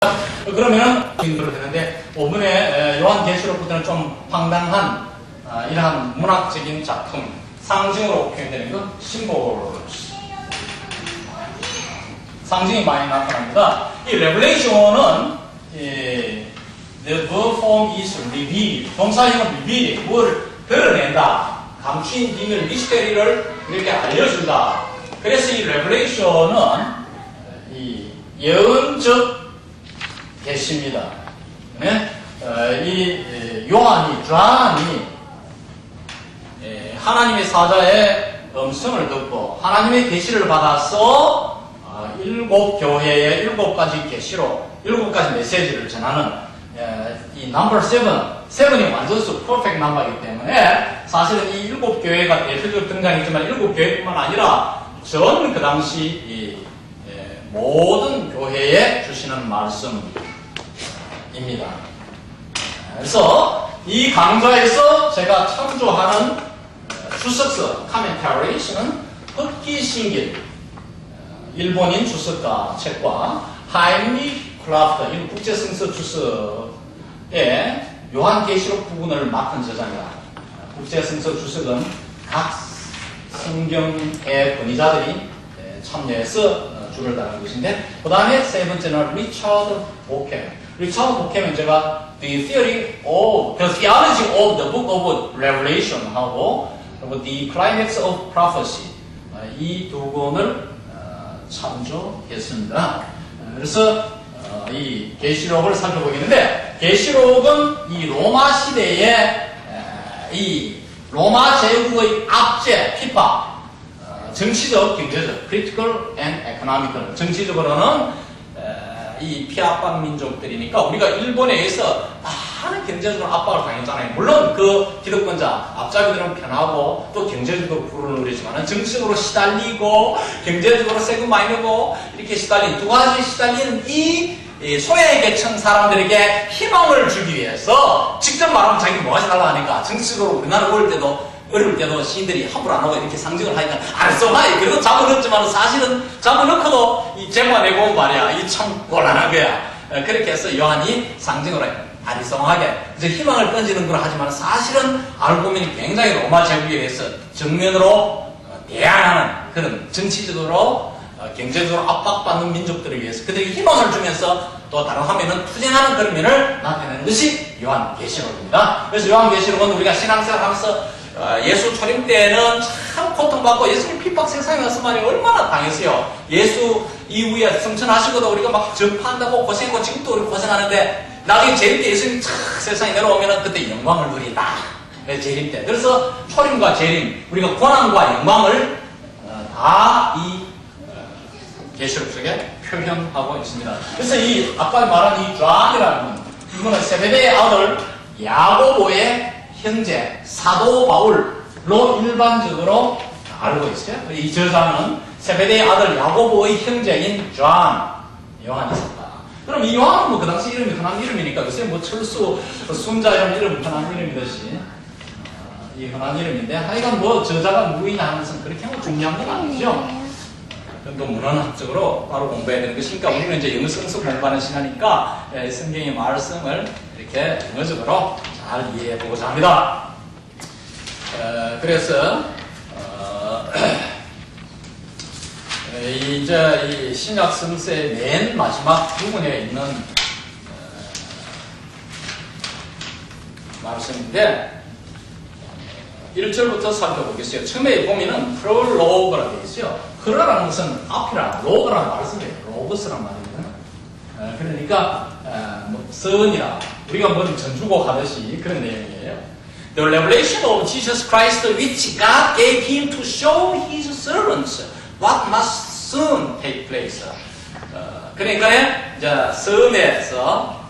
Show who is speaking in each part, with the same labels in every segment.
Speaker 1: 그러면은 인도를 되는데 5분의 요한계시록부터는 좀 황당한 이러한 문학적인 작품, 상징으로 표현되는 것, 심볼, 상징이 많이 나타납니다. 이 레벨레이션은 the verb form is revealed, 동사형은 reveal, 뭘 드러낸다, 감추인 비밀, 미스테리를 이렇게 알려준다. 그래서 이 레벨레이션은 이 예언적 계시입니다. 네? 이 요한이, 존이 하나님의 사자의 음성을 듣고 하나님의 계시를 받아서 7교회의 7가지 계시로 7가지 메시지를 전하는 이 넘버 7이 완전수 퍼펙트 넘버이기 때문에 사실은 이 7교회가 대표적으로 등장했지만 7교회뿐만 아니라 전 그 당시 모든 교회에 주시는 말씀입니다. 그래서 이 강좌에서 제가 참조하는 주석서, 카멘타리는 흑기신길, 일본인 주석가 책과 하임리 클라프터, 이 국제성서 주석의 요한계시록 부분을 맡은 저자입니다. 국제성서 주석은 각 성경의 권위자들이 참여해서 줄을 다는 것인데, 그 다음에 세 번째는 리처드 보켐. 리처드 보켐은 제가 The Theory of, The Theology of the Book of Revelation 하고 그리고 The Climax of Prophecy, 이 두 권을 참조했습니다. 그래서 이 계시록을 살펴보겠는데, 계시록은 이 로마 시대의 이 로마 제국의 압제, 핍박, 정치적, 경제적, critical and economical. 정치적으로는 이 피압받는 민족들이니까 우리가 일본에 의해서 많은 경제적으로 압박을 당했잖아요. 물론 그 기득권자, 앞잡이들은 편하고 또 경제적으로 부를 누리지만 정치적으로 시달리고 경제적으로 세금 많이 내고 이렇게 시달린, 두 가지 시달리는 이 소외 계층 사람들에게 희망을 주기 위해서 직접 말하면 자기 뭐 하지 달라 하니까 정치적으로 우리나라 어려울 때도 시인들이 함부로 안 하고 이렇게 상징을 하니까 알았어, 그래도 잡아넣었지만 사실은 잡아넣고도 이 제모가 내고 온 말이야. 이 참 곤란한 거야. 그렇게 해서 요한이 상징으로 아리송하게 희망을 던지는 걸 하지만 사실은 알고 보면 굉장히 로마 제국에 의해서 정면으로 대항하는 그런 정치적으로 경제적으로 압박받는 민족들을 위해서 그들에게 희망을 주면서 또 다른 화면은 투쟁하는 그런 면을 나타내는 것이 요한계시록입니다. 그래서 요한계시록은 우리가 신앙생활 하면서 예수 초림 때는 참 고통받고 예수님 핍박 세상에 와서 말이에요. 얼마나 당했어요. 예수 이후에 성천하시고도 우리가 막 전파한다고 고생하고 지금도 우리 고생하는데 나중에 재림 때 예수님 세상에 내려오면 그때 영광을 누린다. 재림 때. 그래서 초림과 재림, 우리가 고난과 영광을 다 이 계시록 속에 표현하고 있습니다. 그래서 이 아까 말한 이 존이라는 이거는 세베대의 아들 야고보의 형제 사도 바울로 일반적으로 알고 있어요. 이 저자는 세베대의 아들 야고보의 형제인 요한이었다. 그럼 이 요한은 뭐 그 당시 이름이 흔한 이름이니까 글쎄 뭐 철수, 순자 이름 흔한 이름이듯이 이 흔한 이름인데 하여간 뭐 저자가 누구이냐 하면서 그렇게 뭐 중요한 건 아니죠. 또 문헌학적으로 바로 공부해야 되는 것이니까 우리는 이제 영어 성서 공부하는 시간이니까 성경의 말씀을 이렇게 영어적으로 잘 이해해 보고자 합니다. 그래서 이제 이 신약 성서의 맨 마지막 부분에 있는 말씀인데 1절부터 살펴보겠어요. 처음에 보면은 프롤로그라고 되어 있어요. 프로라는 것은 앞이라, 로그라는 말을 쓰네요. 로그스란 말이거든요. 그러니까 뭐 선이라 우리가 뭐 전주곡 하듯이 그런 내용이에요. The revelation of Jesus Christ which God gave him to show his servants what must soon take place. 그러니까 이제 선에서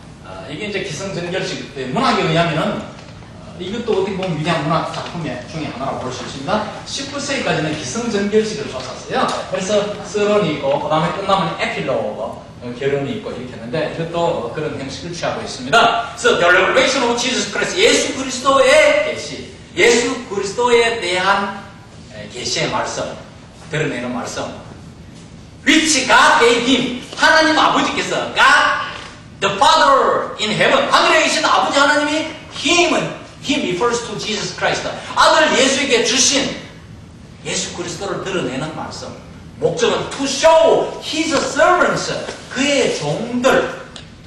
Speaker 1: 이게 이제 기성전결식 문학에 의하면은 이것도 어떻게 보면 위대한 문학 작품 중에 하나라고 볼 수 있습니다. 19세기까지는 기성전결식을 줬었어요. 그래서 서론이 있고 그 다음에 끝나면 에필로그 결론이 있고 이렇게 했는데 이것도 그런 형식을 취하고 있습니다. 그래서 The Revelation of Jesus Christ, 예수 그리스도의 계시, 예수 그리스도에 대한 계시의 말씀, 드러내는 말씀. Which God gave him, 하나님 아버지께서 God The Father in heaven, 하늘에 계신 아버지 하나님이 Him refers to Jesus Christ. 아들 예수에게 주신 예수 그리스도를 드러내는 말씀. 목적은 to show His servants, 그의 종들.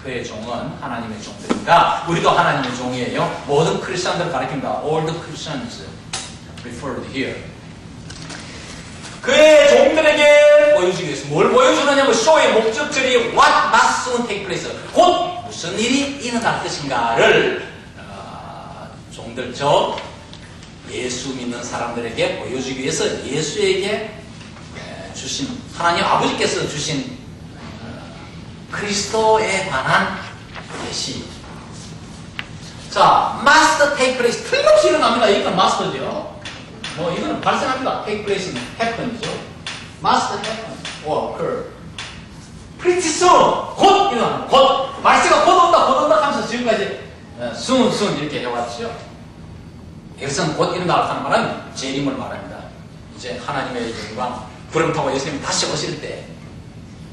Speaker 1: 그의 종은 하나님의 종들입니다. 우리도 하나님의 종이에요. 모든 크리스천들을 가리킵니다. All the Christians referred here. 그의 종들에게 보여주기 위해서 뭘 보여주느냐면 쇼의 목적절이 what must soon take place. 곧 무슨 일이 일어날 것인가를 종들 즉 예수 믿는 사람들에게 보여주기 위해서 예수에게 주신 하나님 아버지께서 주신 그리스도에 관한 계시. 자, must take place 틀림없이 일어납니다. 이건 must죠. 뭐 이거는 발생합니다. take place는 happen이죠. must happen or occur. pretty soon 곧 일어납니다. 곧 말세가 곧 온다 하면서 지금까지 soon 이렇게 해왔죠. 이것은 곧 일어나는 말은 재림을 말합니다. 이제 하나님의 영광 구름 타고 예수님이 다시 오실 때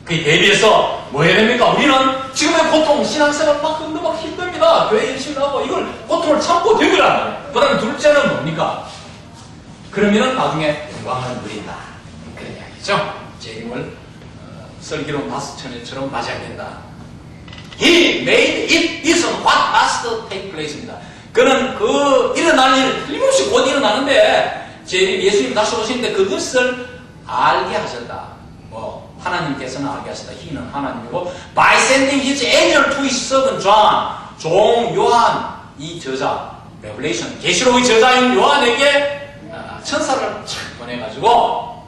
Speaker 1: 그에 대비해서 뭐 해야 됩니까? 우리는 지금의 고통, 신앙생활 막 힘듭니다. 교회 열심히 나오고 이걸 고통을 참고 되더라. 그 다음에 둘째는 뭡니까? 그러면은 나중에 영광을 누린다. 그런 이야기죠. 재림을 설기로 마스천처럼 맞이하게 된다. He made it is what must take place입니다. 그는 그 일어날 일 틀림없이 곧 일어나는데 예수님 다시 오시는데 그것을 알게 하셨다. 뭐 하나님께서는 알게 하셨다. He는 하나님이고 by sending his angel to his servant John, 종 요한 이 저자 Revelation 계시록의 저자인 요한에게 천사를 보내가지고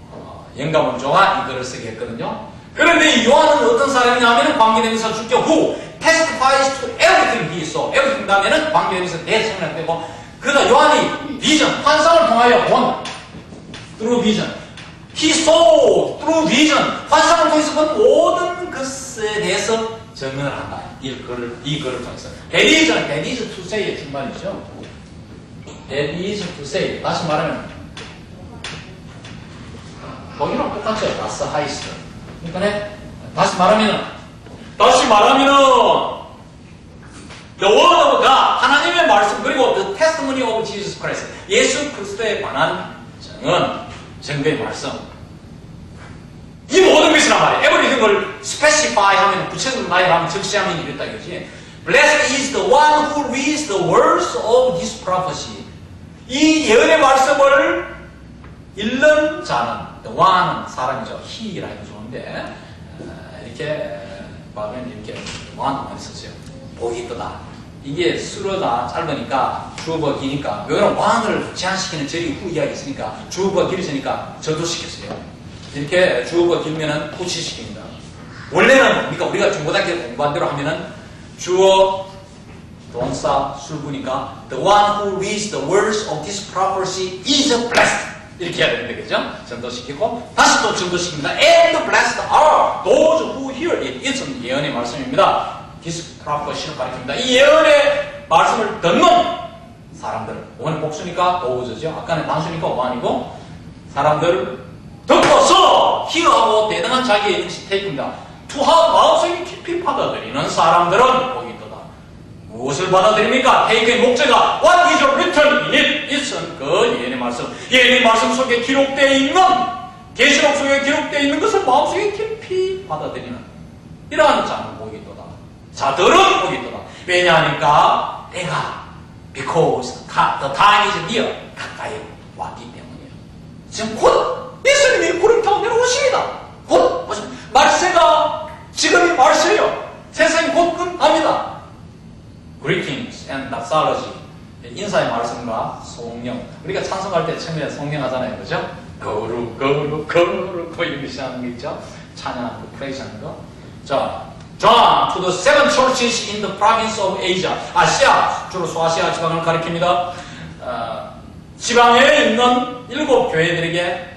Speaker 1: 영감을 줘가 이글을 쓰게 했거든요. 그런데 이 요한은 어떤 사람이냐면 관계되면서 주께 who testifies to everything he saw. everything 다음에는 관계되면서 대성을 빼고 그러다 요한이 비전, 환상을 통하여 본 through vision. He saw through vision. 환상을 통해서 본 모든 것에 대해서 증언을 한다. 이 글을 통해서. That is to say의 중반이죠. That is to say. 다시 말하면 거기랑 똑같죠. Das heißt. 그러니까 다시 말하면 The word of God, 하나님의 말씀 그리고 the testimony of Jesus Christ, 예수 그리스도에 관한 증거의 말씀. 이 모든 것이란 말이에요. everything 걸 specify 하면 구체적으로 나열하면 적시하면 이랬다 이거지. Blessed is the one who reads the words of this prophecy. 이 예언의 말씀을 읽는 자는 the one은 사람이죠. he라 해도 좋은데 이렇게 말하면 이렇게 one 많이 썼어요. 복이 있다. 이게 수로가 짧으니까 주어가 기니까 여기는 왕을 제한시키는 절이 후 이야기 있으니까 주어가 길으니까 저도시켰어요. 이렇게 주어가 길면은 후치시킵니다. 원래는 뭡니까? 우리가 중고등학교 공부한 대로 하면은 주어 동사 술부니까 the one who reads the words of this prophecy is blessed 이렇게 해야 되는데 그죠? 전도시키고 다시 또 전도시킵니다. And blessed are those who hear it. 이것은 예언의 말씀입니다. This prophecy를 가리킵니다. 이 예언의 말씀을 듣는 사람들. 오늘 복수니까 those죠. 아까는 단수니까 one이고 사람들 듣고서 hear하고 대등한 자기의 인식 테이크입니다. to have 마음속에 깊이 받아들이는 사람들은 복이 있다. 무엇을 받아들입니까? 테이크의 목적가 what is written in it. 이것은 그 예언의 말씀. 예언의 말씀 속에 기록되어 있는 계시록 속에 기록되어 있는 것을 마음속에 깊이 받아들이는 이러한 자는 복이 있다. 자들은 복이 있다. 왜냐하니까 내가 because the time is near 가까이 왔기 때문이에요. 지금 곧 예수님이 구름 타고 내려오십니다. 곧 말세가 지금이 말세예요. 세상이 곧 끝납니다. Greetings and doxology. 인사의 말씀과 성령. 우리가 찬송할 때 처음에 성령 하잖아요. 그죠? 거룩 이렇게 시작하는 게 있죠. 찬양하는 거, 프레이즈하는 거. 자, John to the seven churches in the province of Asia. 아시아, 주로 소아시아 지방을 가리킵니다. 지방에 있는 7 교회들에게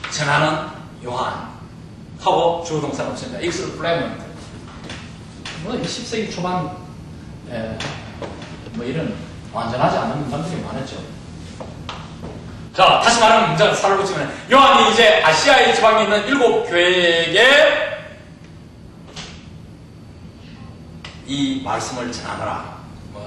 Speaker 1: 전하는 요한. 하고 주어동사는 없습니다. 이것을 플레먼트. 뭐 20세기 초반 뭐 이런 완전하지 않은 문장들이 많았죠. 자, 다시 말하면 문장을 살을 붙이면 요한이 이제 아시아의 지방에 있는 7 교회에게 이 말씀을 전하느라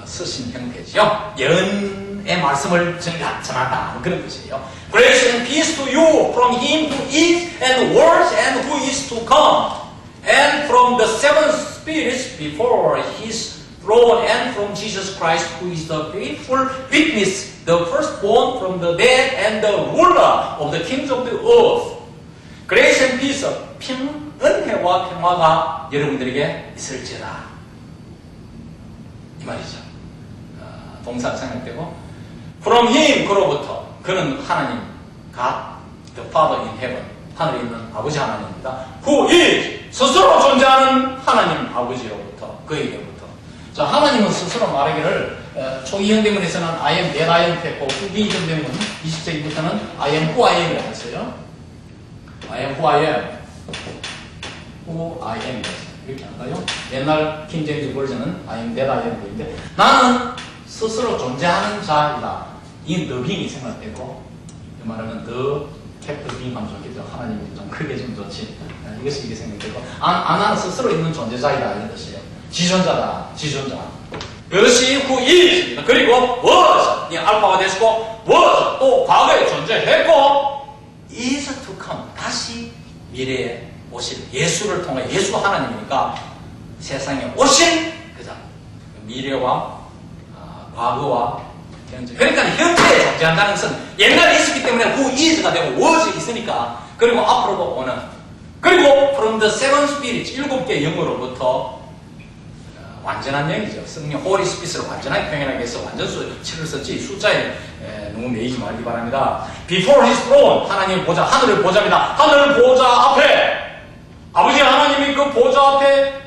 Speaker 1: 서신 형태지요. 예언의 말씀을 전한다 그런 뜻이에요. Grace and peace to you from him who is and was and who is to come, and from the seven spirits before his throne, and from Jesus Christ who is the faithful witness, the firstborn from the dead and the ruler of the kings of the earth. Grace and peace, 은혜와 평화가 여러분들에게 있을지어다. 이 말이죠. 동사 생략되고 From him, 그로부터. 그는 하나님, God, the Father in heaven, 하늘에 있는 아버지 하나님입니다. Who is, 스스로 존재하는 하나님 아버지로부터, 그에게부터. 자, 하나님은 스스로 말하기를 초기 현대문에서는 I am that I am 했고, 후기 현대문 20세기부터는 I am who I am이라고 했어요. I am who I am, who I am 이렇게 할까요? 옛날 킹제임스 버전은 I am that I am인데, 나는 스스로 존재하는 자이다. 이 the being이 생각되고, 말하면 the capital being 하면 좋겠죠. 하나님이 좀 크게 좀 좋지. 이것이 이게 생각되고, 나는 스스로 있는 존재자이다 이런 뜻이에요. 지존자다, 지존자. 그것이 who is, 그리고 was, 이 알파가 됐고, was, 또 과거에 존재했고, is to come, 다시 미래에 오실 예수를 통해, 예수가 하나님이니까 세상에 오신 그자, 미래와 과거와 현재. 그러니까 현재에 존재한다는 것은 옛날에 있었기 때문에 who is가 되고 was 있으니까, 그리고 앞으로도 오는, 그리고 from the seven spirits, 7개의 영으로부터 완전한 영이죠. 성령 Holy Spirit을 완전하게 표현하기 위해서 완전수 7을 썼지 숫자에 너무 매이지 말기 바랍니다. Before His throne, 하나님의 보좌, 하늘의 보좌입니다. 하늘 보좌 앞에, 아버지 하나님이 그 보좌 앞에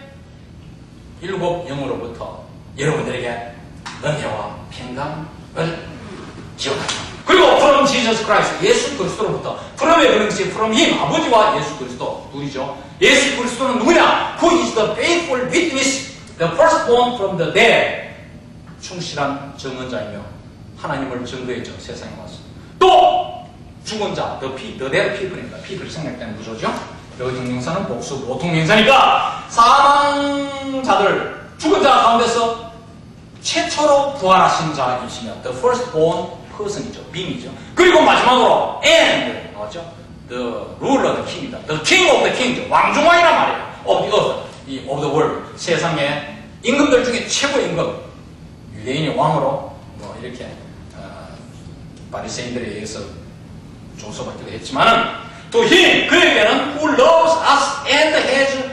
Speaker 1: 7 영으로부터 여러분들에게 은혜와 평강을 기억합니다. 그리고 from Jesus Christ, 예수 그리스도로부터, from의 그릇이 from Him, 아버지와 예수 그리스도 둘이죠. 예수 그리스도는 누구냐? Who is the faithful witness, the firstborn from the dead, 충실한 증언자이며 하나님을 증거했죠. 세상에 와서. 또 죽은 자, the dead people입니다. people 생략되는 구조죠. 여기 동명사는 복수, 보통명사니까 사망자들, 죽은 자 가운데서 최초로 부활하신 자이시며 the firstborn person이죠. being이죠. 그리고 마지막으로 and 나왔죠. the ruler, the king이다. the king of the kings, 왕중왕이란 말이에요. of the earth, of the world, 세상의 임금들 중에 최고의 임금, 유대인이 왕으로 뭐 이렇게 바리새인들에 의해서 조소받기도 했지만은 to him, 그에게는 who loves us and has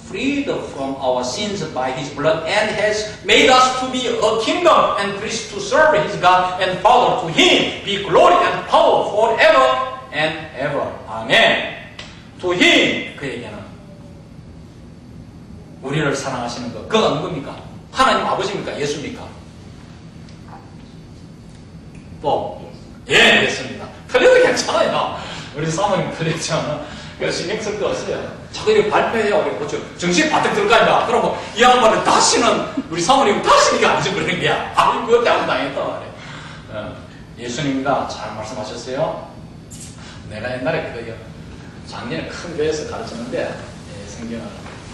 Speaker 1: freed from our sins by his blood and has made us to be a kingdom and priests to serve his God and Father. To him be glory and power forever and ever. 아멘. To him, 그에게는 우리를 사랑하시는 것, 그가 누굽니까? 하나님 아버지입니까? 예수입니까? 또 예, 됐습니다. 틀려도 괜찮아요. 우리 사모님 틀렸잖아. 그래서 신경 쓸 데 없어요. 자꾸 이렇게 발표해요. 그렇죠. 정신 바짝 들어가니까. 그러고 이 양반을 다시는, 우리 사모님 다시는 이게 안 잊어버리는 거야. 아, 그것 때문에 당했단 말이에요. 예수님입니다. 잘 말씀하셨어요. 내가 옛날에 작년에 큰 교회에서 가르쳤는데, 성경을.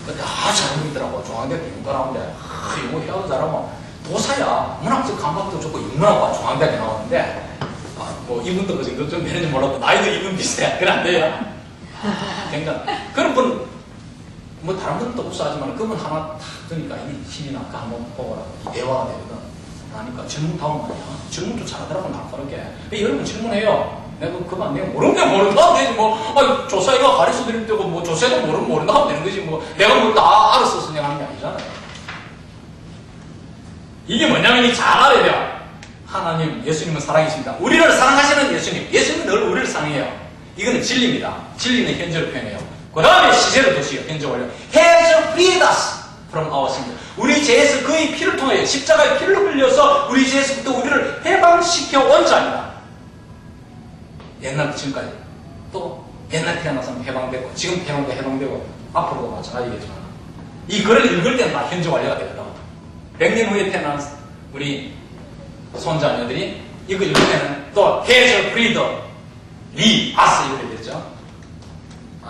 Speaker 1: 근데 잘 보이더라고. 중앙대 연구 나오는데, 영어 회화도 잘하고, 도사야. 문학적 감각도 좋고, 인문학과 중앙대학에 나왔는데, 뭐 이분도 그 정도 좀 되는지 몰라도 나이도 이분 비슷해. 그래 안 돼요? 굉장히. 그런 분, 뭐 다른 분도 없어하지만 그분 하나 탁 뜨니까 이 신이 나까 한번 보거라. 대화가 되거든. 그러니까 질문다운 말이야. 질문도 잘하더라고, 날카롭게. 여러분 질문해요. 내가 그만 내가 모르면 모른다 하면 되지 뭐. 조사이가 가르쳐 드릴 때고 뭐 조사이가 모르면 모른다 하면 되는 거지 뭐. 내가 뭘 다 알았어서 내가 하는 게 아니잖아요. 이게 뭐냐면 잘 알아야 돼요. 하나님, 예수님은 사랑이십니다. 우리를 사랑하시는 예수님. 예수님은 늘 우리를 사랑해요. 이거는 진리입니다. 진리는 현재를 표현해요. 그 다음에 시제를 두시요. 현재 완료. Has freed us from our sins. 우리 죄에서 그의 피를 통하여 십자가의 피를 흘려서 우리 죄에서부터 우리를 해방시켜 온 자입니다. 옛날부터 지금까지. 또 옛날 태어나서는 해방되고 지금 해방되고 앞으로도 마찬가지겠지만 이 글을 읽을 때는 다 현재 완료가 되거든. 100년 후에 태어난 우리 손자녀들이 이거 읽을 때는 또 has freed us 이렇게 되죠.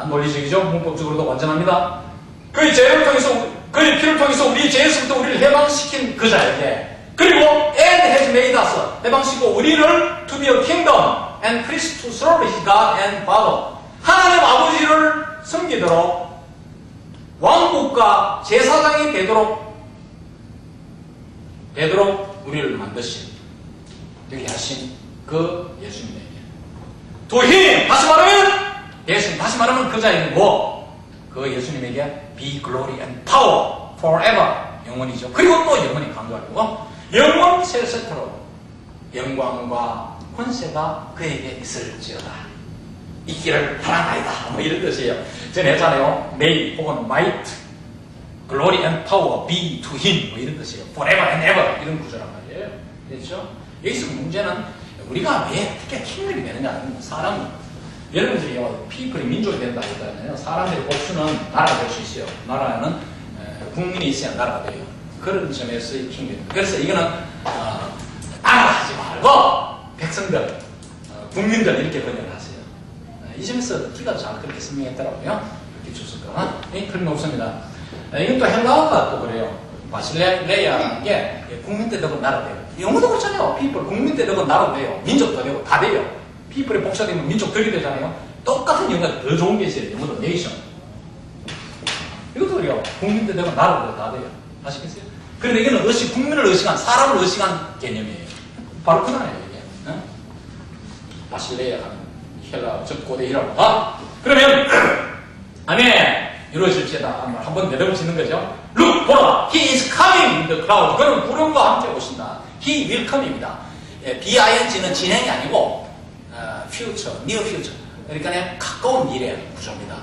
Speaker 1: 논리적이죠. 문법적으로도 완전합니다. 그의 죄를 통해서 그의 피를 통해서 우리 죄에서부터 우리를 해방시킨 그 자에게, 그리고 and has made us, 해방시키고 우리를 to be a kingdom and priest to serve his God and Father, 하나님 아버지를 섬기도록 왕국과 제사장이 되도록 우리를 만드신, 되게 하신 그 예수님에게, to him, 다시 말하면 그 자이고, 그 예수님에게 be glory and power forever, 영원이죠. 그리고 또 영원히 강조하고, 영원 세세토록 영광과 권세가 그에게 있을지어다. 있기를 바라나이다. 뭐 이런 뜻이에요. 전에 했잖아요. may 혹은 might, glory and power be to him. 뭐 이런 뜻이에요. forever and ever. 이런 구조란 말이에요. 그렇죠? 여기서 문제는 우리가 왜 어떻게 킹덤이 되느냐는, 사람은, 여러분들이요, 피플이 민족이 된다 했잖아요. 사람들의 복수는 나라가 될 수 있어요. 나라는 국민이 있어야 나라가 돼요. 그런 점에서의 킹덤. 그래서 이거는 나라 하지 말고 백성들, 국민들 이렇게 번역을 하세요. 이 점에서 티가 잘 그렇게 설명했더라고요. 이렇게 줬을까? 그런 거 없습니다. 이건 또 헬라어가 또 그래요. 바실레이아라는 게 국민들 되고 나라 돼요. 영어도 그렇잖아요. people, 국민들 되고 나라 돼요. 민족도 되고 다 돼요. people이 복사되면 민족들이 되잖아요. 똑같은 영어가 더 좋은 게 있어요. 영어도 nation. 이것도 그래요. 국민들 되고 나라 되고 다 돼요. 아시겠어요? 그런데 이거는 국민을 의식한, 사람을 의식한 개념이에요. 바로 그거예요, 이게. 어? 바실레이아가 헬라, 즉 고대 힐라어가. 그러면 아멘, 이루어질지다 한번 내려붙이는 거죠. Look, 보라, He is coming in the cloud. 그는 구름과 함께 오신다. He will come입니다. BING는 진행이 아니고 future, near future. 그러니까 가까운 미래 구조입니다.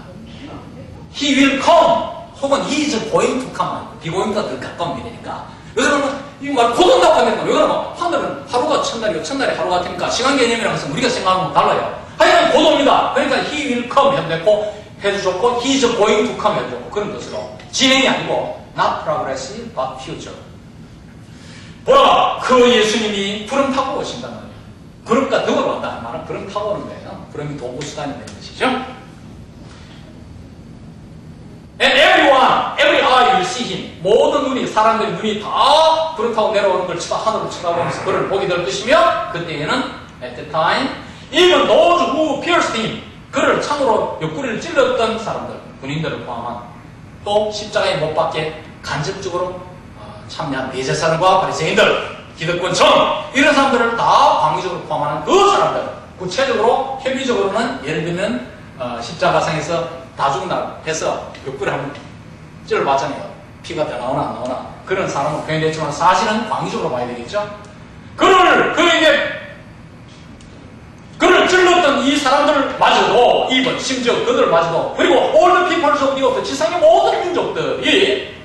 Speaker 1: He will come 혹은 He is going to come. 비고잉보다 더 가까운 미래니까. 여기서는 이말 곧 온다고 하는 거예요. 여기는 하늘은 하루가 첫날이고 첫날이 하루 같으니까 시간 개념이랑 해서 우리가 생각하는 건 달라요. 하여간 곧 옵니다. 그러니까 He will come 해도 됐고, 해도 좋고, He is going to come 해도 좋고, 그런 뜻으로 진행이 아니고 not progressive but future. 보라, 그 예수님이 구름 타고 오신다는 거예요. 구름과 덕을 온다 말은 구름 타고 오는 거예요. 구름이 도구수단이 되는 것이죠. And everyone, every eye will see him. 모든 눈이, 사람들의 눈이 다 구름 타고 내려오는 걸 하늘로 쳐다보면서 그를 보게 될 것이며, 그때에는 at the time even those who pierced him, 그를 창으로 옆구리를 찔렀던 사람들, 군인들을 포함한, 또 십자가에 못 박게 간접적으로 참여한 대제사장과 바리새인들, 기득권층, 이런 사람들을 다 광의적으로 포함하는 그 사람들, 구체적으로 현미적으로는 예를 들면 십자가상에서 다 죽는다 해서 옆구리 한번 찔러봤잖아요. 피가 다 나오나 안 나오나, 그런 사람은 표현됐지만 사실은 광의적으로 봐야 되겠죠. 그를 찔렀던 이 사람들마저도, 이번 심지어 그들마저도, 그리고 all the peoples of the earth, 지상의 모든 민족들이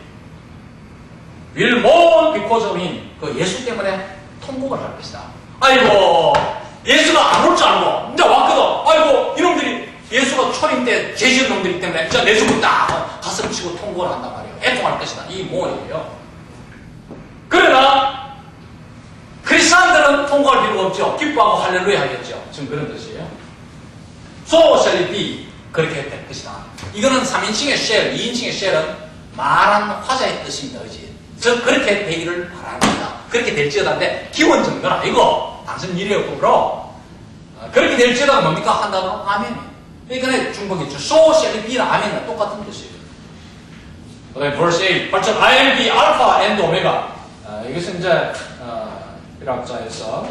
Speaker 1: will mourn because of him, 그 예수 때문에 통곡을 할 것이다. 아이고, 예수가 안 올 줄 알고 이제 왔거든. 아이고, 이놈들이 예수가 초림 때 제시한 놈들이기 때문에 이제 내 죽었다 가슴 치고 통곡을 한단 말이에요. 애통할 것이다. 이 모이에요. 그러나 크리스찬들은 통곡할 필요가 없죠. 기뻐하고 할렐루야 하겠죠. 지금 그런 뜻이에요. So shall it be. 그렇게 될 것이다. 이거는 3인칭의 shall, 2인칭의 shall은 말한 화자의 뜻입니다. 그지? 즉 그렇게 되기를 바랍니다. 그렇게 될지어다인데 기본적인 건 아니고 단순 일이었고, 그렇게 될지어다가 뭡니까? 한다고 아멘이에요. 그러니까 중복했죠. So shall it be는 아멘이랑 똑같은 뜻이에요. 그다음에 verse 8, 8절 I am the alpha and omega. 이것은 이제 일학자에서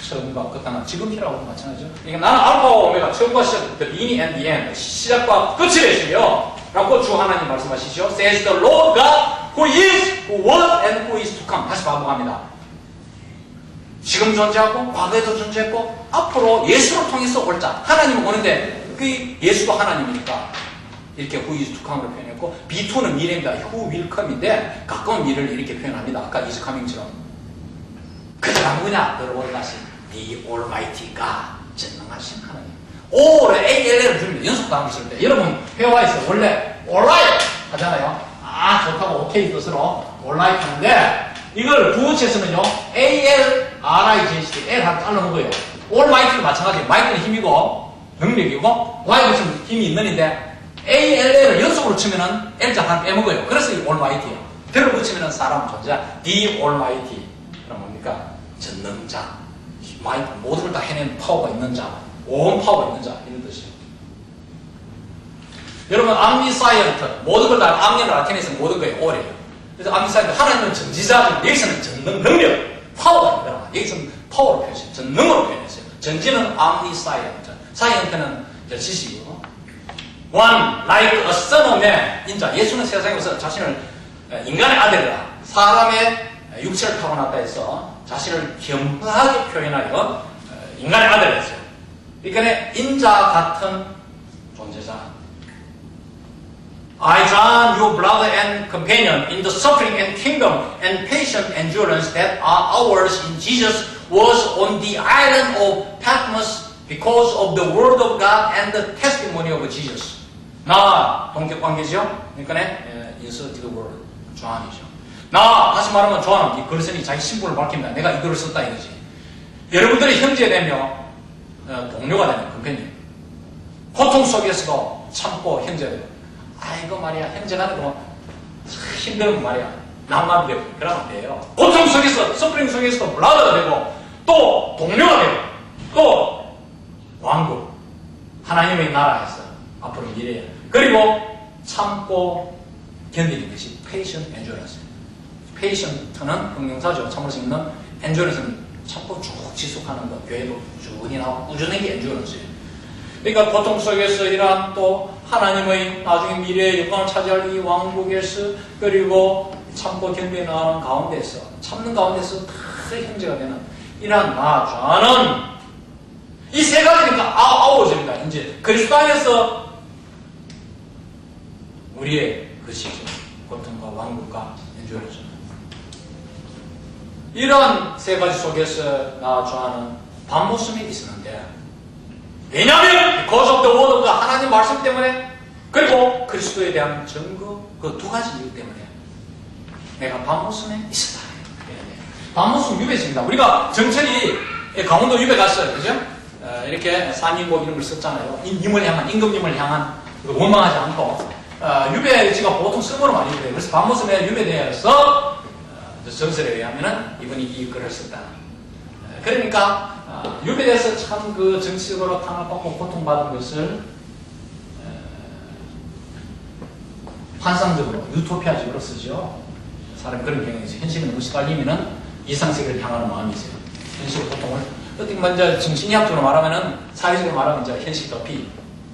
Speaker 1: 처음과 끝하나 지금이라고 마찬가지죠. 그러니까 나는 알파와 오메가, 처음과 시작, the beginning and the end, 시작과 끝이 되시며 라고 주 하나님 말씀하시죠. Says the Lord God who is, who was and who is to come. 다시 반복합니다. 지금 존재하고 과거에도 존재했고 앞으로 예수를 통해서 올 자, 하나님은 오는데 그 예수가 하나님이니까 이렇게 who is to come으로 표현했고, B2는 미래입니다. who will come인데 가까운 미래를 이렇게 표현합니다. 아까 is coming처럼. 그 사람 누구냐? 여러분 다시 The Almighty God, 전능하신 하나님. All을 ALL을 줍니다. 연속 단어 쓸 때 여러분 회화에서 원래 Alright 하잖아요. 아 좋다고 오케이 뜻으로 Alright 하는데 이걸 부호체에서는요 ALRIGHT L 하나 잘라 먹어요. Almight는 마찬가지예요. Might는 힘이고 능력이고 Y는 좀 힘이 있는 인데 ALL을 연속으로 치면은 L자 하나 빼먹어요. 그래서 이 Almight예요. 들어 붙이면 사람 존재. The Almighty. 그럼 뭡니까? 전능자. 모든 걸 다 해내는 파워가 있는 자. 온 파워가 있는 자. 이런 뜻이에요. 여러분, 암니사이언트. 모든 걸 다 암니를 나타내서 모든 거에 오래요. 그래서 암니사이언트. 하나님은 전지자죠. 여기서는 전능 능력. 파워가 있더라. 여기서는 파워로 표현했어요. 전능으로 표현했어요. 전지는 암니사이언트. 사이언트는 지식이고. One, like a son of man. 인자. 예수는 세상에 와서 자신을 인간의 아들이라. 사람의 육체를 타고났다 해서 자신을 겸허하게 표현하여 인간의 아들을 했어요. 그러니까 인자 같은 존재자. I, John, your brother and companion in the suffering and kingdom and patient endurance that are ours in Jesus was on the island of Patmos because of the word of God and the testimony of Jesus. 나 동격 관계죠. 그러니까 insert the word. 조한이죠. 나 다시 말하면 조한은 이 글쓴이 자기 신분을 밝힙니다. 내가 이 글을 썼다 이거지. 여러분들이 형제 되며 동료가 되는 금편님. 고통 속에서도 참고 형제 되고. 아이고 말이야 형제가 되고 힘들면 말이야 낭만 되고 그러면 돼요. 고통 속에서 서프링 속에서도 브라더가 되고 또 동료가 되고 또 왕국 하나님의 나라에서 앞으로 미래에 그리고 참고 견디는 것이 patient endurance. patient는 형용사죠. 참을 수 있는 endurance는 참고 쭉 지속하는 것. 교회도 꾸준히 나오고 꾸준하게 endurance예요. 그러니까 고통 속에서 이러한 또 하나님의 나중에 미래의 영광을 차지할 이 왕국에서 그리고 참고 견디어 나가는 가운데서 참는 가운데서 다 형제가 되는 이러한 저는 이 세 가지니까 아우어집니다. 이제 그리스도 안에서 우리의 것이죠. 고통과 왕국과 엔듀어런스. 이런 세 가지 속에서 나 좋아하는 반모습이 있었는데 왜냐하면 because of the word of God 하나님 말씀 때문에 그리고 그리스도에 대한 증거 그 두 가지 이유 때문에 내가 반모습에 있었다. 반모습 유배입니다. 우리가 정철이 강원도 유배 갔어요. 그죠? 이렇게 산인고 이런 걸 썼잖아요. 임을 향한 임금님을 향한 원망하지 않고 유배지가 보통 쓰고는 많이 돼요. 그래서 반모습에 유배대에서 전설에 의하면은 이분이 이 글을 썼다. 그러니까 유배대에서 참 그 정치적으로 탄압받고 고통받은 것을 환상적으로 유토피아적으로 쓰죠. 사람이 그런 경향이 있어요. 현실은 무시 깔리면은 이상세계를 향하는 마음이 있어요. 현실의 고통을 어떻게 먼저 정신의학적으로 말하면은 사회적으로 말하면 이제 현실 도피,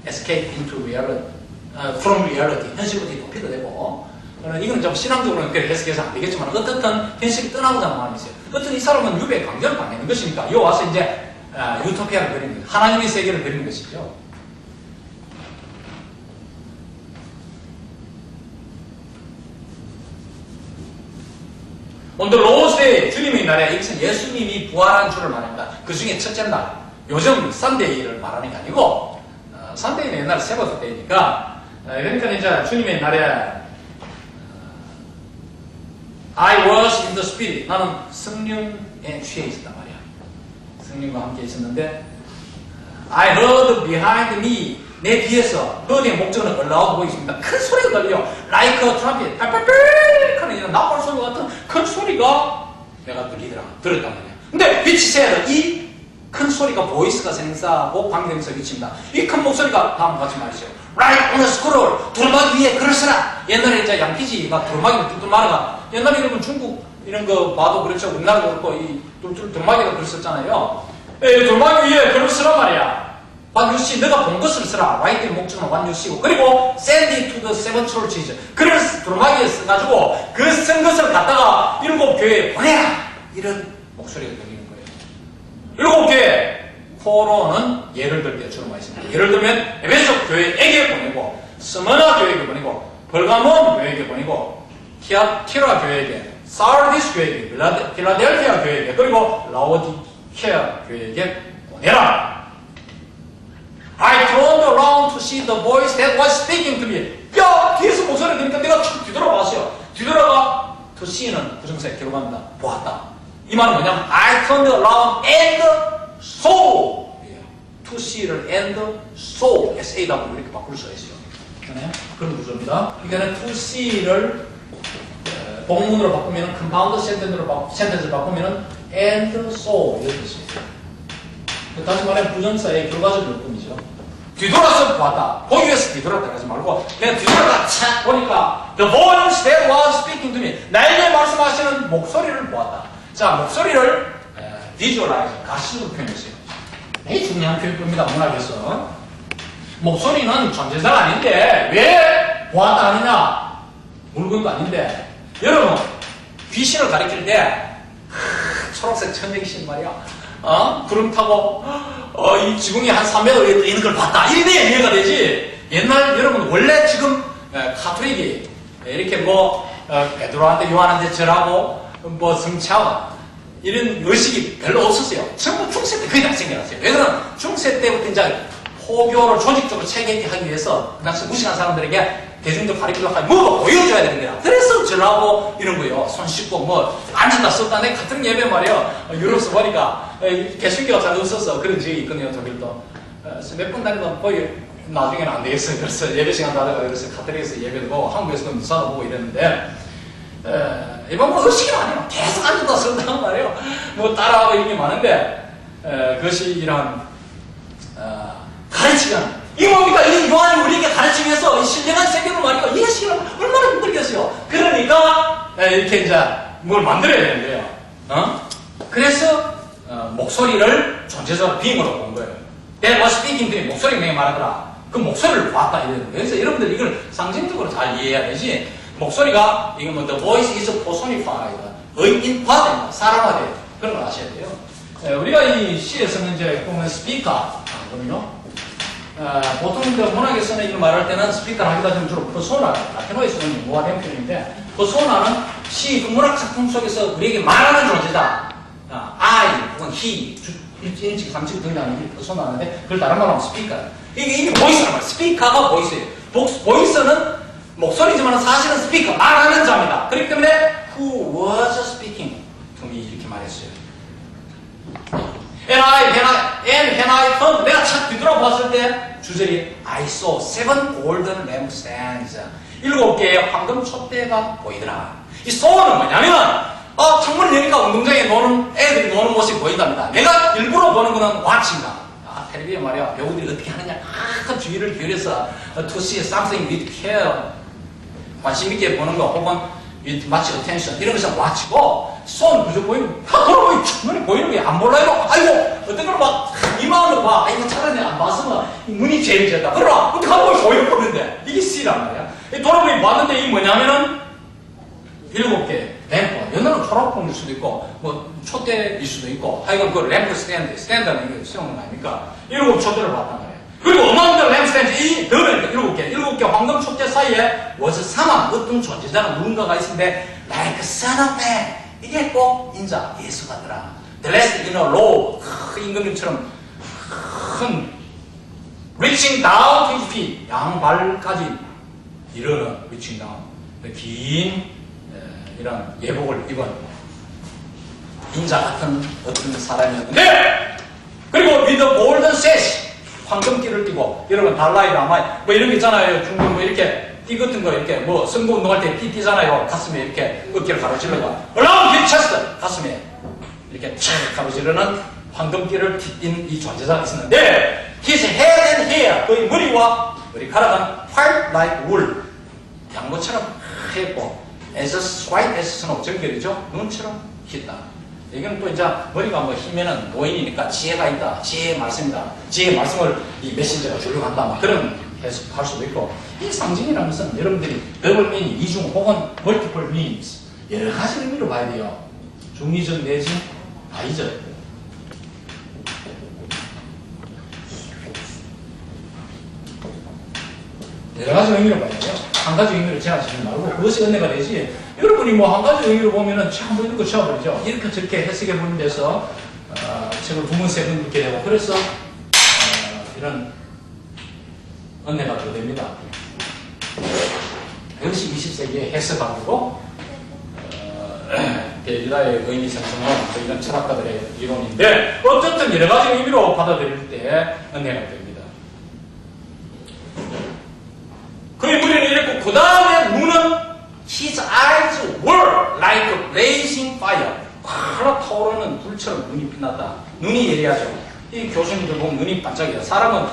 Speaker 1: escape into reality, from reality, 현실부터 도피도 되고. 이건 좀 신앙적으로는 그렇게 해석해서 안 되겠지만 어떻든 현실이 떠나고자 하는 마음이 있어요. 어떤 이 사람은 유배의 강제를 당하는 것이니까 요 와서 이제 유토피아를 그리는 거죠. 하나님의 세계를 그리는 것이죠. On the Lord's Day, 주님의 날에 이것은 예수님이 부활한 주를 말합니다. 그 중에 첫째 날, 요즘 썬데이를 말하는 게 아니고 썬데이는 옛날에 세바토 때니까 그러니까 이제 주님의 날에 I was in the Spirit. 나는 성령에 취해 있었단 말이야. 성령과 함께 있었는데 I heard behind me. 내 뒤에서 heard의 목적은 allow 보이십니다. 큰 소리가 들려. Like a trumpet. 팔팔팔 하는 이런 나팔 소리 같은 큰 소리가 내가 들었단 말이야. 근데 which said 이 큰 소리가 보이스가 생사하고 관계되면서 미칩니다. 이 큰 목소리가 다음과 같이 말이죠. Write on a scroll. 두루마기 위에 글을 쓰라. 옛날에 이제 양피지가 두루마기를 뚫뚫 말아가. 옛날에 여러분 중국 이런 거 봐도 그렇죠. 우리나라도 그렇고 이 두루마기가 글을 썼잖아요. 두루마기 위에 글을 쓰란 말이야. What you see, 너가 본 것을 쓰라. Write의 목적은 what you see고. 그리고 send it to the seven churches. 글을 두루마기에 써가지고 그 쓴 것을 갖다가 7교회에 보내라. 이런 목소리가 들리는 거예요. 7교회. 포로는 예를 들 때 주로 많이 씁니다. 예를 들면 에베소 교회에게 보내고 스머나 교회에게 보내고 벌가몬 교회에게 보내고 티아티라 교회에게 사르디스 교회에게 필라델피아 교회에게 그리고 라오디케아 교회에게 보내라. I turned around to see the voice that was speaking to me. 야! 뒤에서 목소리 들으니까 내가 쭉 뒤돌아봤어요. 뒤돌아가 to see는 부정사에 기록합니다. 보았다. 이 말은 뭐냐면 I turned around and saw. to see를 and saw, S-A-W 이렇게 바꿀 수가 있어요. 그런 구조입니다. 그러니까 to see를 복문으로 바꾸면 컴파운드 센텐스를 바꾸면 and so 이런 뜻이에요. 다시 말하면 부정사의 결과적 요건이죠. 뒤돌아서 보았다. 보기 위해서 뒤돌았다 하지 말고 그냥 뒤돌아서 착 보니까 the voice that was speaking to me 나에게 말씀하시는 목소리를 보았다. 자, 목소리를 visualize, 가시로 표현했어요. 이게 중요한 표현입니다. 문학에서 목소리는 존재자가 아닌데 왜 보았다 하느냐? 물건도 아닌데 여러분 귀신을 가리킬 때 초록색 천정신 말이야. 구름 타고 이 지붕이 한 3m 위에 떠 있는 걸 봤다. 이래 이해가 되지. 옛날 여러분 원래 지금 카톨릭이 이렇게 뭐 베드로한테 요한한테 절하고 뭐 성취하고 이런 의식이 별로 없었어요. 전부 중세 때 거의 다 생겨났어요. 왜냐면 중세 때부터 이제 포교를 조직적으로 체계하기 위해서 그 당시 무식한 사람들에게 대중들 가르치려고 하면 뭐 보여줘야 되는 거야. 그래서 절하고 이런 거예요. 손 씻고 뭐 앉았다 썼다. 내 같은 예배 말이야. 유럽에서 보니까 개신교가 잘 없어서 그런 지역이 있거든요. 독일도. 몇 번 다니다 거의 나중에는 안 되겠어요. 그래서 예배 시간 다르고 그래서 카톨릭에서 예배도 보고 한국에서도 미사도 보고 이랬는데 이번 뭐 의식이 많아요. 계속 앉았다 썼다 말이에요. 뭐 따라하고 이런 게 많은데 그것이 이런 가르치면 이 뭡니까? 이 요한이 우리에게 가르치기 위해서 이 신령한 세계를 말이고 이해시키려면 얼마나 힘들겠어요. 그러니까 이렇게 이제 뭘 만들어야 되는 거예요. 그래서 목소리를 존재적으로 빙으로 본 거예요. That was speaking to me. 목소리 명이 말하더라. 그 목소리를 봤다 이래요. 그래서 여러분들 이걸 상징적으로 잘 이해해야 되지. 목소리가 이거 뭐 the voice is personified. 의인화된다. 사람화돼요. 그런 걸 아셔야 돼요. 우리가 이 시에서는 이제 보면 스피커 하거든요. 보통 문학에서는 이걸 말할 때는 스피커를 하기가 좀 주로 퍼소나, 라틴어에서는 모아된 표현인데, 퍼소나는 시, 문학 작품 속에서 우리에게 말하는 존재다. I, 혹은 he, 1칙, 3칙 등장하는 게 퍼소나인데, 그걸 다른 말로 하면 스피커. 이게 보이스란 말이에요. 스피커가 보이스예요. 보이스는 목소리지만 사실은 스피커, 말하는 자입니다. 그렇기 때문에, who was speaking to me, 이렇게 말했어요. And when I turned, 내가 착 뒤돌아봤을 때 주절이 I saw 7 golden lampstands. 7개의 황금 촛대가 보이더라. 이 saw는 뭐냐면 창문을 여니까 운동장에 노는 애들이 노는 모습이 보인답니다. 내가 일부러 보는 거는 watching다. 텔레비전 말이야. 배우들이 어떻게 하느냐 큰 주의를 기울여서 to see something with care 관심 있게 보는 거 혹은 with much attention 이런 것을 watch고 손 그저 보이는 돌아보니 눈이 보이는 게 안 몰라요. 아이고 어떤 걸 막 이마음으로 봐. 아이고 차라리 안 봤으면 눈이 제일 좋다. 그러나 어떻게 하면 보이는데 이게 C란 말이야. 돌아보니 봤는데 이게 뭐냐면은 7개 램프. 연어는 초록봉일 수도 있고 뭐 촛대일 수도 있고 하여간 그 램프 스탠드는 이게 수용은 아닙니까? 7 촛대를 봤단 말이에요. 그리고 어마어마한 램프 스탠드 이 더벨 7개 황금 촛대 사이에 was 사망 어떤 존재자는 누군가가 있는데 like son of man 이게 꼭 인자 예수 같더라. Dressed in a robe 임금님처럼 큰 reaching down to his feet 양발까지 이르는 reaching down 긴 이런 예복을 입은 인자 같은 어떤 사람이었는데 그리고 with a golden sash 황금띠를 띠고 여러분 달라이 라마 뭐 이런 거 있잖아요. 중국 뭐 이렇게 띠 같은 거 이렇게 뭐 선거 운동할 때 띠 띠잖아요. 가슴에 이렇게 어깨를 가로질러가 올라온 길 체스트 가슴에 이렇게 촥 가로지르는 황금띠를 띠인 이 존재자가 있었는데 his head and hair 그의 머리와 머리카락은 white like wool 양모처럼 하얗고 as white as snow 정결이죠. 눈처럼 흰다. 이건 또 이제 머리가 뭐 희면은 노인이니까 지혜가 있다. 지혜의 말씀이다. 지혜의 말씀을 이 메신저가 주려고 한다. 막 그런 해석할 수도 있고 이 상징이라는 것은 여러분들이 더블 미닝, 이중 혹은 멀티플 미닝스 여러 가지 의미로 봐야 돼요. 중의적 내지 다의적. 여러 가지 의미로 봐야 돼요. 한 가지 의미로 제한시키지 말고 그것이 은혜가 되지. 여러분이 뭐 한 가지 의미로 보면은 참 이런 거 쳐버리죠. 이렇게 저렇게 해석해 보는 데서 책을 2번, 3번 읽게 되고 그래서 이런 은혜가 더 됩니다. 이것이 20세기의 해석하고 대리다의 의미 생성은 이런 철학가들의 이론인데 어쨌든 여러 가지 의미로 받아들일 때 은혜가 됩니다. 그의 머리는 이랬고 그 다음에 눈은 His eyes were fire. 활락 타오르는 불처럼 눈이 빛났다. 눈이 예리하죠. 이 교수님들 보면 눈이 반짝이요. 사람은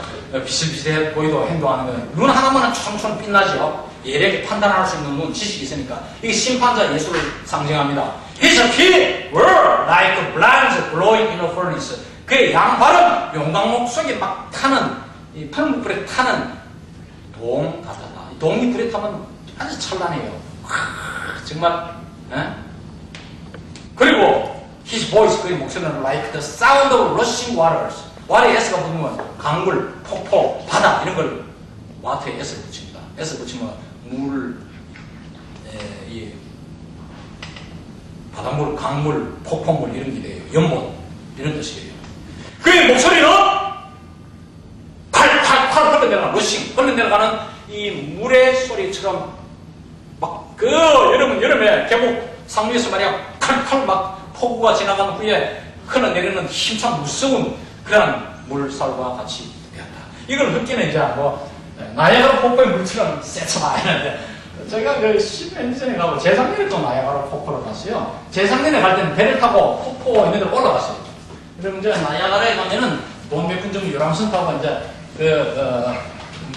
Speaker 1: 비슷비슷해 보이도 행동하는 거는 눈 하나만은 촘촘 빛나죠. 예리하게 판단할 수 있는 눈, 지식이 있으니까. 이게 심판자 예수를 상징합니다. His feet were like brands blowing in a furnace. 그의 양발은 용광목 속에 막 타는, 이 팔목불에 타는 동 같았다. 동이 불에 타면 아주 찬란해요. 정말, 에? 그리고 his voice, 그의 목소리는 like the sound of rushing waters. 와터에 S가 붙으면 강물, 폭포, 바다 이런 걸 와터에 S 붙입니다. S 붙이면 물, 이 바닷물, 강물, 폭포물 이런 게 돼요. 연못 이런 뜻이에요. 그의 목소리는 팔팔팔 흘러내려가는 러싱, 흘러내려가는 이 물의 소리처럼 막 여름에 계곡 상류에서 말이야 칼칼 막 폭우가 지나간 후에 흘러내리는 힘찬 무서운 그런 물살과 같이 되었다. 이걸 느끼는 이제 뭐 나야가라 폭포의 물처럼 세차다 이랬는데 제가 그 10년 전에 가고 재작년에 또 나야가라 폭포를 갔어요. 재작년에 갈 때는 배를 타고 폭포 있는 데로 올라갔어요. 그럼 이제 나야가라에 가면은 돈 몇 푼 정도 유람선 타고 이제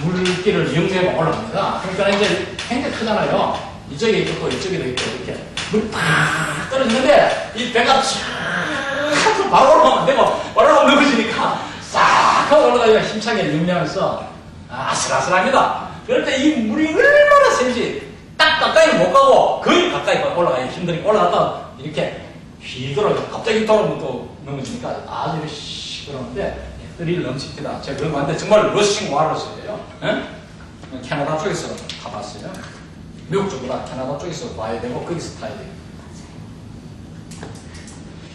Speaker 1: 물길을 이용해서 올라갑니다. 그러니까 이제 굉장히 크잖아요. 이쪽에 있고 이쪽에도 있고 이렇게 물이 팍 떨어지는데 이 배가 쫙 바로 올라가면 안 되고 올라가면 넘어지니까 싹 하고 올라가기가 힘차게 능량해서 아슬아슬합니다. 그럴 때 이 물이 얼마나 센지 딱 가까이 못 가고 거의 가까이 올라가기 힘드니까 올라가다 이렇게 휘더라고요. 갑자기 돌아오면 또 넘어지니까 아주 시끄러운데 스릴 넘칩니다. 제가 그런 거 하는데 정말 러싱 와러스예요. 캐나다 쪽에서 가봤어요. 미국 쪽보다 캐나다 쪽에서 봐야 되고 거기서 타야 돼요.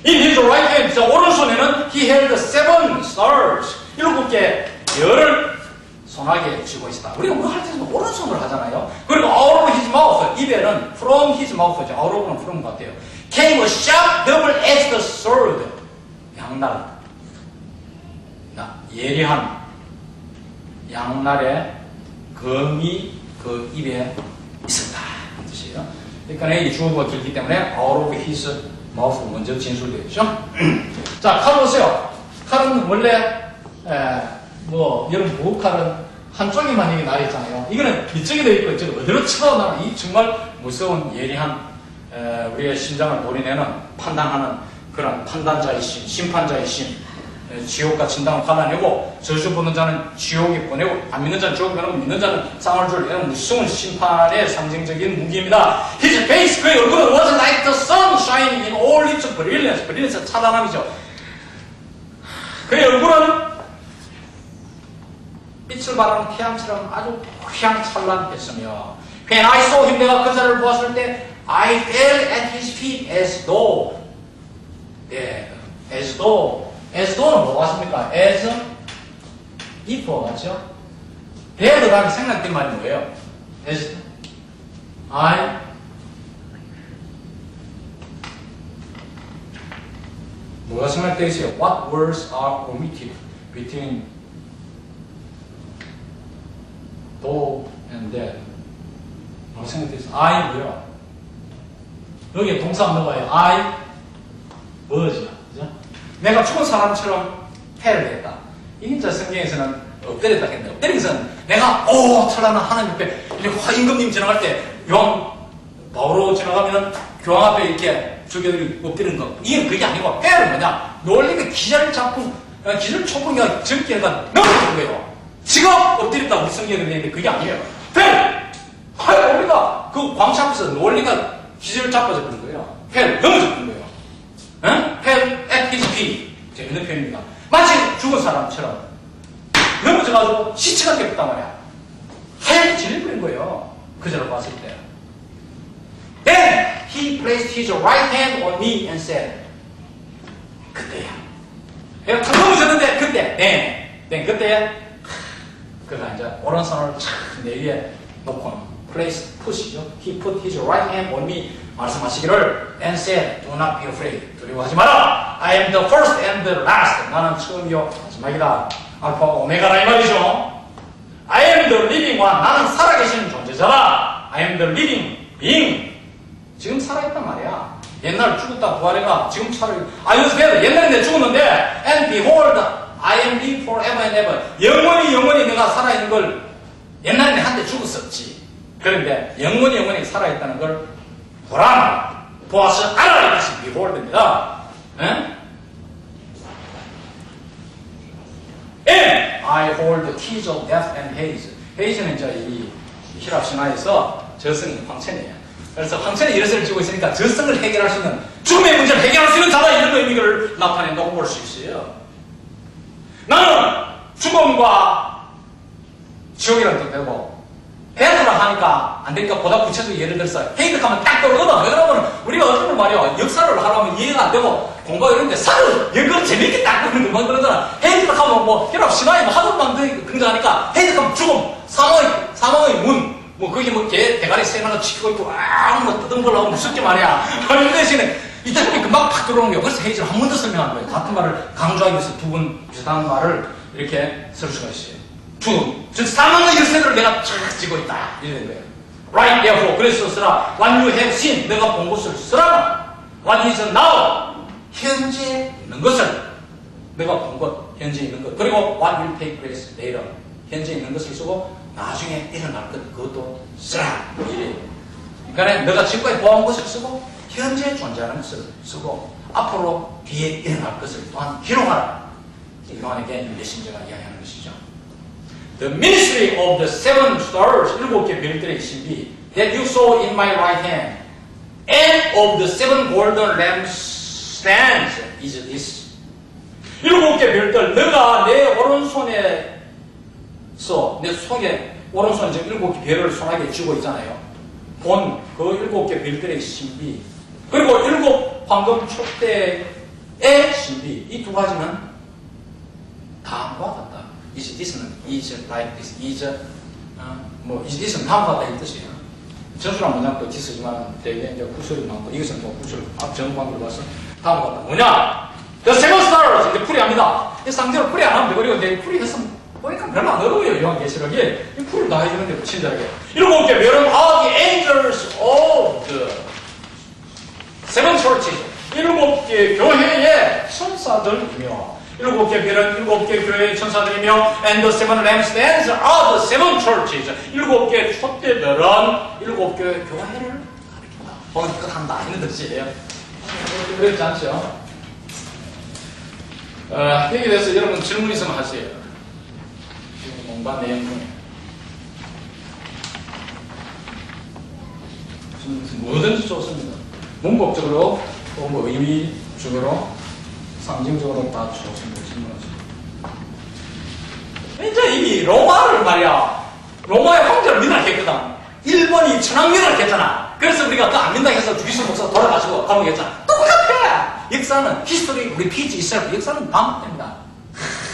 Speaker 1: In his right hand, 오른손에는 he held 7 stars. 7개 별을 손아귀에 쥐고 있다. 우리가 뭐 할 때는 오른손을 하잖아요. 그리고 out of his mouth, 입에는 from his mouth죠. out of는 from 것 같아요. came a sharp double-edged sword. 양날. 예리한 양날의 검이 그 입에 있었다. 그 뜻이에요. 그러니까 이 주어가 길기 때문에 out of his mouth 먼저 진술되죠. 자, 칼 보세요. 칼은 원래 여러분 부엌칼은 한쪽에만 이게 날이 있잖아요. 이거는 이쪽에도 있고 이쪽에도 어디로 쳐나가는 이 정말 무서운 예리한 우리의 심장을 노려내는 판단하는 그런 판단자의 신, 심판자의 신. 지옥과 진당을 갈라내고 저주 보는 자는 지옥에 보내고 안 믿는 자는 지옥에 보내고 믿는 자는 쌍을 줄 이런 무서운 심판의 상징적인 무기입니다. His face, 그의 얼굴은 was like the sun shining in all its brilliance. brilliance 찬란함이죠. 그의 얼굴은 빛을 발하는 태양처럼 아주 휘황찬란했으며 When I saw him, 내가 그 자를 보았을 때 I fell at his feet as though as도는 뭐 같습니까? as, if와 같죠? dead 다음에 생략된 말이 뭐예요? as, 뭐가 생략되어 있어요? What words are omitted between though and that? 뭐가 생략되어 있어요? I 뭐요? 여기에 동사 없는 거예요. I was. 내가 죽은 사람처럼 패를 했다. 이게 이제 성경에서는 엎드렸다 했는데, 엎드린 것은 내가 찬란한 하나님 앞에 임금님 지나갈 때 요한 바오로 지나가면 교황 앞에 이렇게 주교들이 엎드리는 거. 이게 그게 아니고 패는 뭐냐? 논리가 기절 작품, 기절 초봉이가 젊게가 넘어지는 거예요. 지금 엎드렸다 우리 성경에 되는데 그게 아니에요. 패! 우리가 그 광채 앞에서 논리가 기절 잡아져 버린 거예요. 패를 넘어져 버린 거예요. fell at his feet. 재밌는 표현입니다. 마치 죽은 사람처럼 넘어져가지고 시체가 되었단 말이야. 하얗게 질려버린 거예요. 그저를 봤을 때. Then he placed his right hand on me and said, 그때야. 내가 탁 넘어졌는데 그때. 그때 그가 이제 오른손을 내 위에 놓고 place, put이죠. He put his right hand on me. 말씀하시기를 and said, do not be afraid. 두려워하지 마라. I am the first and the last. 나는 처음이요 마지막이다. 알파 오메가라 이 말이죠. I am the living one. 나는 살아계시는 존재자다. I am the living being. 지금 살아있단 말이야. 옛날 죽었다 부활해가 지금 차라리 아유스 그래도 옛날에 내가 죽었는데 and behold I am live forever and ever 영원히 내가 살아있는 걸 옛날에 내가 한때 죽었었지. 그런데 영원히 살아있다는 걸 보라 보아서 알아라 이것이 behold입니다. And I hold the keys of death and Hades. Hades는 이제 이 히랍 신화에서 저승이 황천이에요. 그래서 황천에 열쇠를 쥐고 있으니까 저승을 해결할 수 있는 죽음의 문제를 해결할 수 있는 자다 이런 의미를 나타낸다고 볼 수 있어요. 나는 죽음과 지옥이라는 뜻 되고 데스라 하니까 안 되니까 보다 구체적으로 예를 들어서 헤이드 하면 딱 떠오르거든. 왜냐면 우리가 어떤 걸 말이야 역사를 하려면 이해가 안 되고 공부가 이런데 사를 연구를 재밌게 딱 그러는 것만 그러잖아. 헤이드 하면 뭐 히랍 신화에 뭐 하도만 등장하니까 헤이드 하면 죽음, 사망의 문, 뭐 거기 뭐 개 대가리 세 하나 치고 있고 뭐 뜯은 걸로 하면 무섭게 말이야. 이 대신에 이때 보니 금방 팍 들어오는 거예요. 그래서 헤이즈를 한 번 더 설명한 거예요. 같은 말을 강조하기 위해서 두 번 비슷한 말을 이렇게 쓸 수가 있어요. 죽음, 즉 사망의 열쇠를 내가 쫙 쥐고 있다 이런 거예요. Right therefore 그래서 쓰라 What you have seen 내가 본 것을 쓰라. What is now 현재 있는 것을 내가 본 것 현재 있는 것 그리고 What will take place later 현재 있는 것을 쓰고 나중에 일어날 것 그것도 쓰라 이래. 그러니까 내가 지금까지 보아온 것을 쓰고 현재 존재하는 것을 쓰고 앞으로 뒤에 일어날 것을 또한 기록하라. 요한에게 메신저가 이야기하는 것이죠. The ministry of the seven stars, 7개 별들의 신비, that you saw in my right hand, and of the seven golden lampstands is this. 7개 별들, 너가 내 오른손에서, 내 손에, 오른손에 지금 7개 별을 손아귀에 쥐고 있잖아요. 본 그 7개 별들의 신비, 그리고 7 황금 촛대의 신비, 이 두 가지는 다음과 같다. is this는 is like this, is is this는 다음과 같다 이 뜻이에요. 전수란 문장도 this지만 되게 이제 구설이 많고 이것은 뭐 구설 정관계로 봐서 다음과 같다. 뭐냐? The seven stars 이제 풀이합니다. 이 상대로 풀이 안 하면 돼. 그리고 이제 풀이 했으면 보니까 별로 안 어려워요. 요한계시록이 이 풀을 다 해주는데 친절하게 7개 별은 are the angels of the seven churches. 7개 교회의 천사들이며 7개 별은 7개 교회의 천사들이며 and the seven lampstands are the seven churches. 7개 촛대별은 7개 교회를 가리킨다. 보니까 한다 이런 뜻이에요. 그렇지 않죠? 여기에 대해서 여러분 질문 있으면 하세요. 뭔가 내용 중에 뭐든지 좋습니다. 문법적으로 또 뭐 의미적으로 상징적으로 다 좋습니다. 질문하세요. 이제 이미 로마를 말이야 로마의 황제를 민락했거든. 일본이 천황민락했잖아. 그래서 우리가 그 안 민락해서 주기수 목사 돌아가시고 감옥했잖아. 똑같아. 역사는 히스토리 우리 피지 있어요. 역사는 반복됩니다.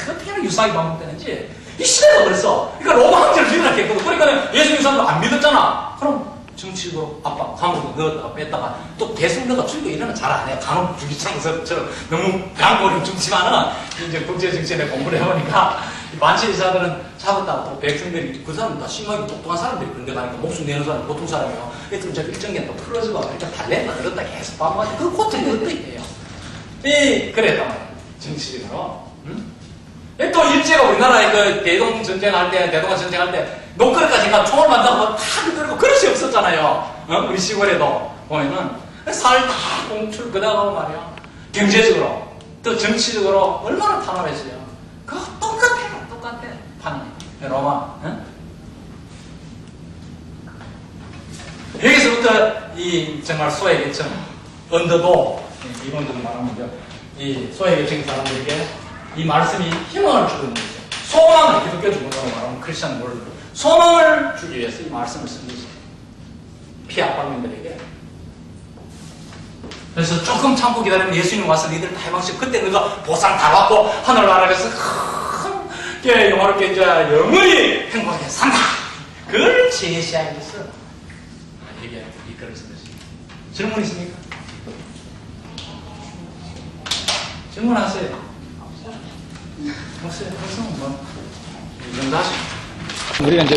Speaker 1: 어떻게 유사하게 반복되는지 이 시대가 그랬어. 그러니까 로마 황제를 민락했거든. 그러니까 예수 믿는 사람들 안 믿었잖아. 그럼 정치도 아빠 감옥에 넣었다가 뺐다가 또 계속 넣어가 주고 이러는 잘 안 해. 간혹 주기창설처럼 너무 배안거리면 죽지만은 이제 국제정치에 공부를 해보니까 만시 의사들은 잡았다가 또 백성들이 그 사람은 다 심하게 똑똑한 사람들이 근데 가니까 목숨 내는 사람이 보통 사람이에요. 그래서 이제 일정 기간 또 풀어지고 그러니까 달래나 그렇다 계속 반복하지. 그 고통이 어떻게 해요? 그랬단 말이야. 정치적으로. 또 일제가 우리나라에 그 대동 전쟁할 때, 대동아 전쟁할 때, 노크레까지 가 총을 만들고 탁 들고 그릇이 없었잖아요. 우리 시골에도 보면은 살 다 공출 그다가고 말이야. 경제적으로 또 정치적으로 얼마나 탄압했어요. 그거 똑같아. 판이 로마. 여기서부터 이 정말 소외계층, 언더도 이론적으로 말하면 이 소외계층 사람들에게 이 말씀이 희망을 주고 있는 거죠. 소망을 기독교 중국어로 말하면 크리스천 월드. 소망을 주기 위해서 이 말씀을 쓴 거죠. 피압방민들에게. 그래서 조금 참고 기다리면 예수님 와서 니들 다 해방시켜. 그때 너가 보상 다 받고 하늘나라에서 크게 영화롭게 이제 영원히 행복하게 산다. 그걸 제시하기 위해서 이게 이 글을 쓴 것입니다. 질문 있습니까? 질문하세요. 없어요. 뭐, 이 정도 하시죠. 우리가 이제